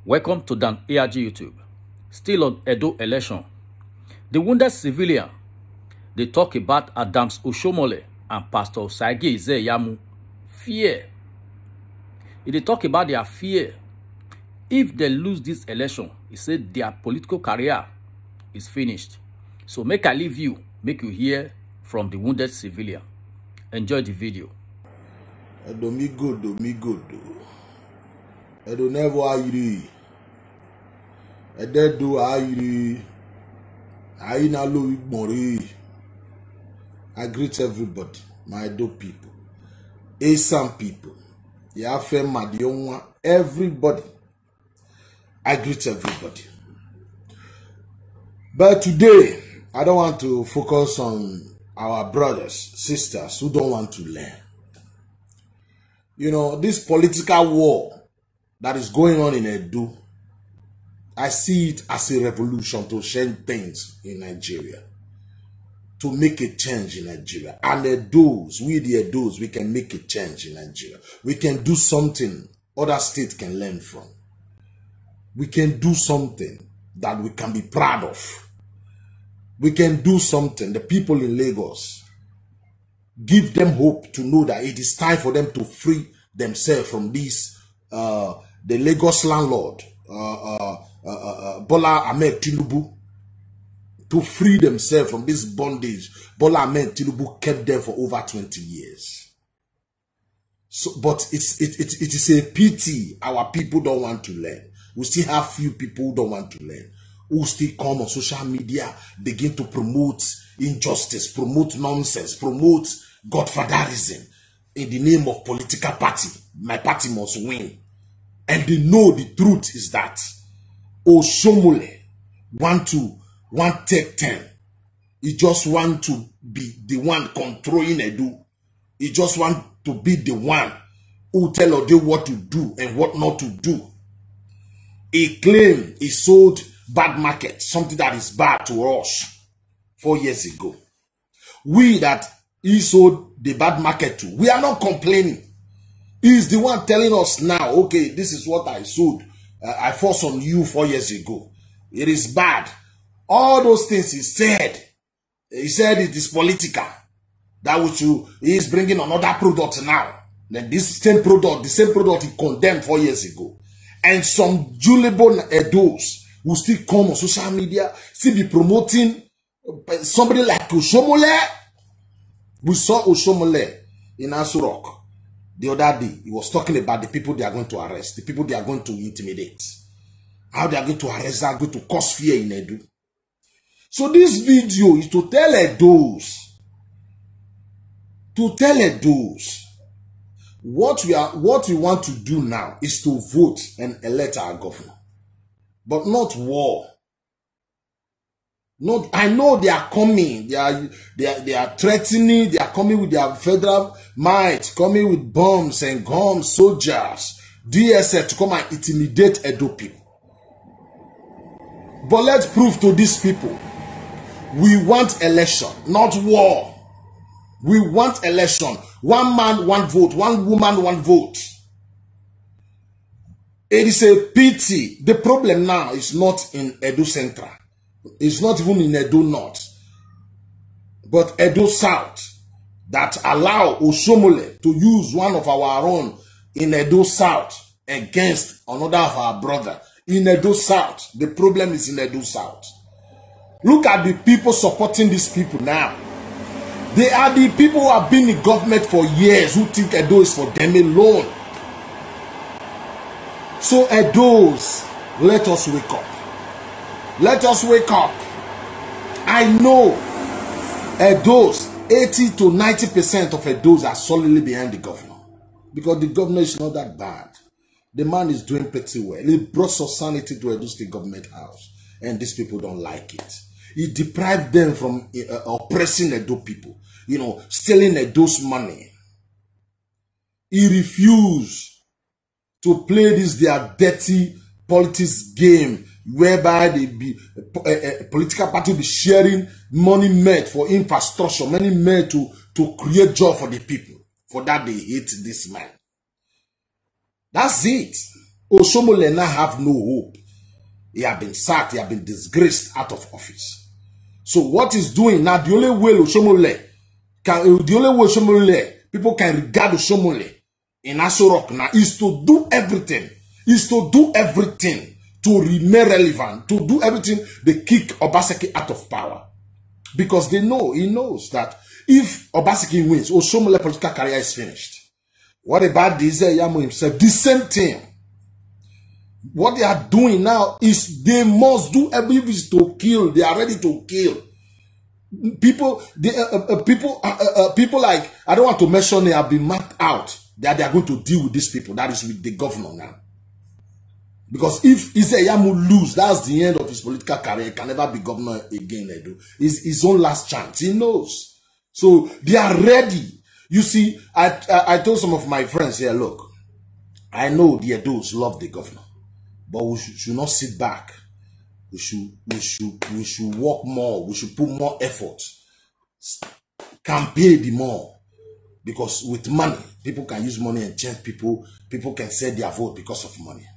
Welcome to Dan ARG YouTube. Still on Edo election. The wounded civilian, they talk about Adams Oshomole and Pastor Saigi Izeyamu. Fear. They talk about their fear. If they lose this election, he said their political career is finished. So make I leave you, make you hear from the wounded civilian. Enjoy the video. Edo mi good. Edo never ayiri. Edo do ayiri. Aina lo igbonri. I greet everybody, my Edo people, Asam people, Yafe Madionwa, everybody. I greet everybody. But today, I don't want to focus on our brothers, sisters who don't want to learn. You know, this political war that is going on in Edo, I see it as a revolution to change things in Nigeria, to make a change in Nigeria. And Edos, we the Edos, we can make a change in Nigeria. We can do something other states can learn from. We can do something that we can be proud of. We can do something. The people in Lagos, give them hope to know that it is time for them to free themselves from this, the Lagos landlord, Bola Ahmed Tinubu, to free themselves from this bondage. Bola Ahmed Tinubu kept them for over 20 years. So, but it is a pity our people don't want to learn. We still have few people who don't want to learn, who still come on social media, begin to promote injustice, promote nonsense, promote godfatherism in the name of political party. My party must win. And they know the truth is that Oshomole want take 10. He just want to be the one controlling Edo. He just want to be the one who tell Odo what to do and what not to do. He claimed he sold bad market, something that is bad to us 4 years ago. We that he sold the bad market to, we are not complaining. He is the one telling us now, okay, this is what I sold. I forced on you 4 years ago. It is bad. All those things he said it is political. That which he is bringing another product now. Then this same product, the same product he condemned 4 years ago. And some gullible Edos will still come on social media, still be promoting somebody like Oshomole. We saw Oshomole in Asurok the other day. He was talking about the people they are going to arrest, the people they are going to intimidate, how they are going to arrest, they are going to cause fear in Edo. So this video is to tell Edos, what we want to do now is to vote and elect our governor, but not war. Not, I know they are coming. They are threatening. They are coming with their federal might, coming with bombs and guns, soldiers, DSS to come and intimidate Edo people. But let's prove to these people, we want election, not war. We want election. One man, one vote. One woman, one vote. It is a pity. The problem now is not in Edo Central. It's not even in Edo North. But Edo South, that allow Oshomole to use one of our own in Edo South against another of our brother. In Edo South. The problem is in Edo South. Look at the people supporting these people now. They are the people who have been in government for years, who think Edo is for them alone. So Edos, let us wake up. Let us wake up. I know Edos, 80 to 90% of Edos are solidly behind the governor. Because the governor is not that bad. The man is doing pretty well. He brought some sanity to Edo State Government House. And these people don't like it. He deprived them from oppressing Edo people. You know, stealing Edo's money. He refused to play this their dirty politics game, whereby they be political party be sharing money made for infrastructure, money made to create job for the people. For that they hate this man. That's it. Oshomole now have no hope. He have been sacked, he have been disgraced out of office. So what he's doing now, the only way people can regard Oshomole in Aso Rock now is to do everything. To remain relevant, to do everything, they kick Obaseki out of power. Because he knows that if Obaseki wins, Oshomole political career is finished. What about Yamu himself? The same thing. What they are doing now is they must do everything to kill. They are ready to kill. People like, I don't want to mention, they have been marked out that they are going to deal with these people. That is with the governor now. Because if Yamu lose, that's the end of his political career. He can never be governor again. It's his own last chance. He knows. So they are ready. You see, I told some of my friends here, look, I know the Edos love the governor, but we should not sit back. We should work more. We should put more effort. Campaign the more. Because with money, people can use money and change people. People can sell their vote because of money.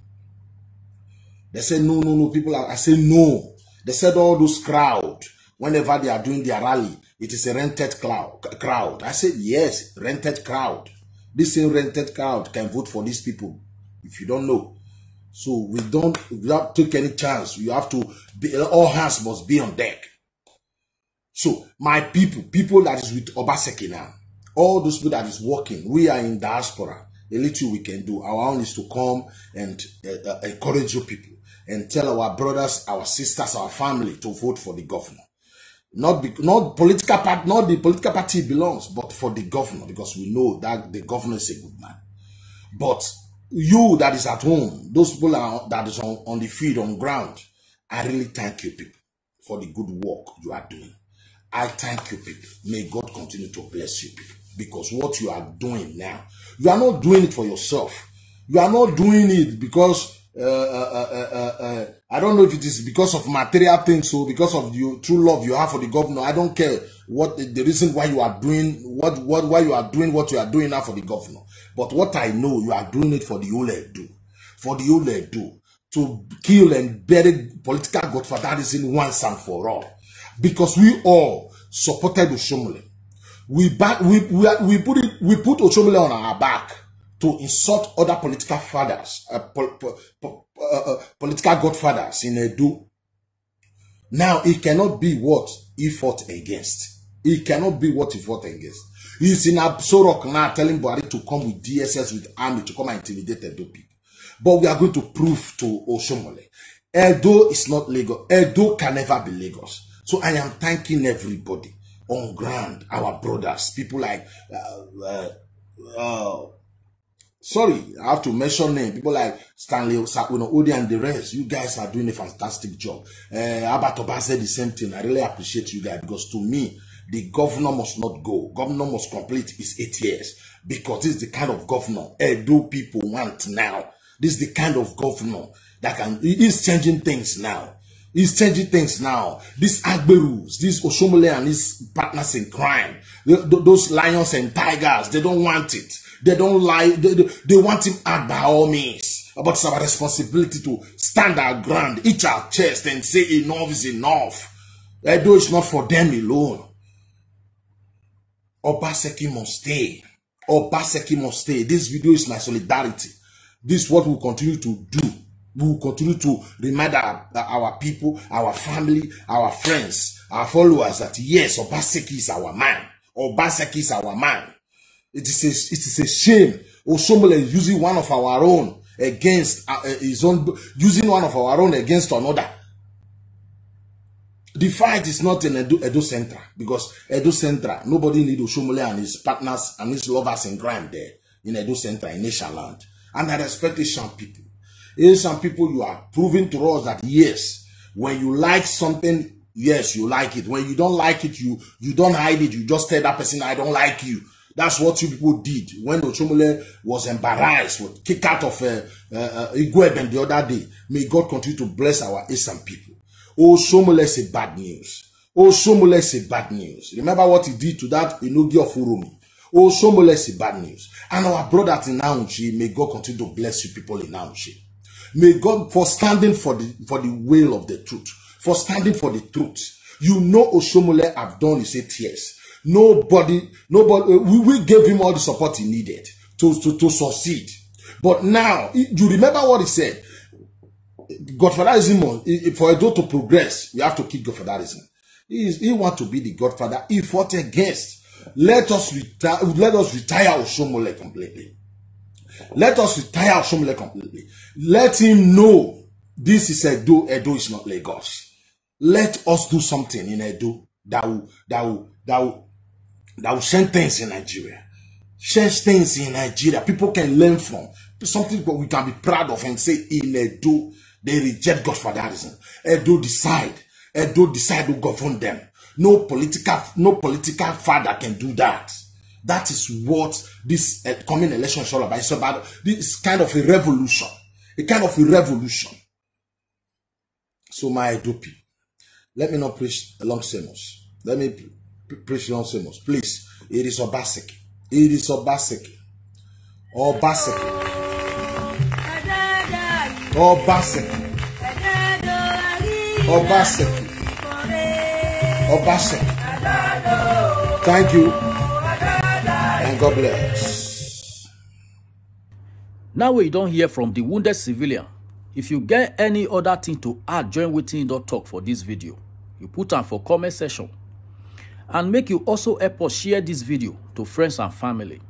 They said, no, I say no. They said all those crowd, whenever they are doing their rally, it is a rented crowd. I said, yes, rented crowd. This same rented crowd can vote for these people, if you don't know. So we don't take any chance. You have to be, all hands must be on deck. So my people that is with Obaseki now, all those people that is working, we are in diaspora. The little we can do, our own is to come and encourage you people and tell our brothers, our sisters, our family to vote for the governor. Not the political party belongs, but for the governor, because we know that the governor is a good man. But you that is at home, those people that is on the field, on ground, I really thank you people for the good work you are doing. I thank you people. May God continue to bless you people. Because what you are doing now, you are not doing it for yourself. You are not doing it because I don't know if it is because of material things or because of your true love you have for the governor. I don't care what the reason why you are doing why you are doing what you are doing now for the governor. But what I know, you are doing it for the whole Edo. For the whole Edo. To kill and bury political godfatherism once and for all. Because we all supported Oshomole. We put Oshomole on our back to insult other political fathers, political godfathers in Edo. Now, it cannot be what he fought against. It cannot be what he fought against. He's in Aso Rock now telling Buhari to come with DSS, with army, to come and intimidate Edo people. But we are going to prove to Oshomole, Edo is not Lagos. Edo can never be Lagos. So I am thanking everybody on ground, our brothers, people like, sorry, I have to mention names, people like Stanley, Odi and the rest. You guys are doing a fantastic job. Abatoba said the same thing. I really appreciate you guys, because to me, the governor must not go. Governor must complete his 8 years, because this is the kind of governor Edo people want now. This is the kind of governor that he's changing things now. He's changing things now. These Agberus, these Oshomole and his partners in crime, those lions and tigers, they don't want it. They don't like, they want him out by all means. But it's our responsibility to stand our ground, each our chest, and say enough is enough. Edo is not for them alone. Obaseki must stay. Obaseki must stay. This video is my solidarity. This is what we'll continue to do. We will continue to remind our people, our family, our friends, our followers that yes, Obaseki is our man. Obaseki is our man. It is a shame. Oshomole is using one of our own against his own, using one of our own against another. The fight is not in Edo Central, because Edo Central, nobody need Oshomole and his partners and his lovers in crime there in Edo Central, in Asian land. And I respect Asian people. Asian people, you are proving to us that yes, when you like something, yes, you like it. When you don't like it, you don't hide it. You just tell that person, I don't like you. That's what you people did when Oshomole was embarrassed, was kicked out of Igweben the other day. May God continue to bless our Asian people. Oshomole say bad news. Oshomole say bad news. Remember what he did to that Inogi of Urumi. Oshomole say bad news. And our brothers in Naunchi, may God continue to bless you people in Naunchi. May God for standing for the will of the truth, for standing for the truth. You know Oshomole have done his 8 years. Nobody, we gave him all the support he needed to succeed. But now, you remember what he said? Godfatherism, for Edo to progress, you have to keep Godfatherism. He want to be the Godfather. He fought against. Let us retire Oshomole completely. Let us retire Oshomole completely. Let him know this is Edo. Edo is not Lagos. Let us do something in Edo that will change things in Nigeria. Change things in Nigeria. People can learn from. Something that we can be proud of and say in Edo, they reject Godfatherism. Edo decide to govern them. No political father can do that. That is what this coming election is all about. It's about this kind of a revolution. A kind of a revolution. So my Edo people, let me not preach along Samos. Let me preach along Samos. Please, it is Obaseki. It is Obaseki. Obaseki. Obaseki. Obaseki. Obaseki. Thank you. And God bless. Now we don't hear from the wounded civilian. If you get any other thing to add, join wetin don talk for this video. You put am for comment section. And make you also help us share this video to friends and family.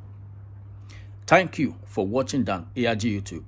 Thank you for watching Dan ARG YouTube.